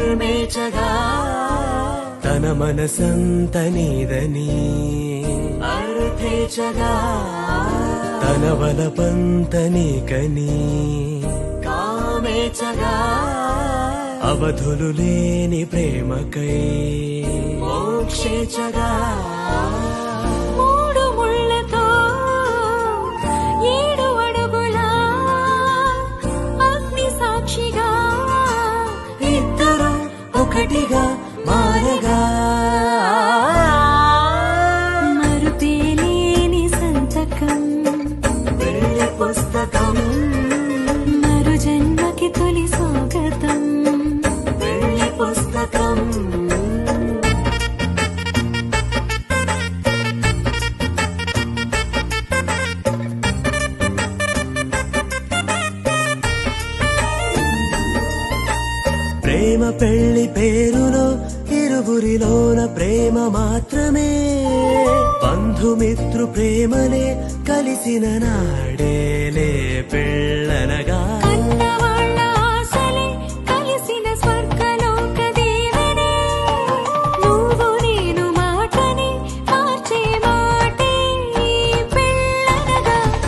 నిర్మేచగా తన మనసంత నీదని అర్థేచగా తన వలపంత నీకని కామేచగా అవధులు లేని ప్రేమకై మోక్షేచగా మూడు ముళ్ళతో 7 అడుగుల అగ్ని సాక్షిగా ఇద్దరు ఒకటిగా మారగా మరుపేలేని సంతకం వెళ్ళి పుస్తకం మరు జన్మకి తొలి స్వాగతం వెళ్ళి పుస్తకం ప్రేమ పెళ్లి పేరులో ఇరువురిలోన ప్రేమ మాత్రమే బంధుమిత్రు ప్రేమలే కలిసిన నాడేలే పెళ్లి.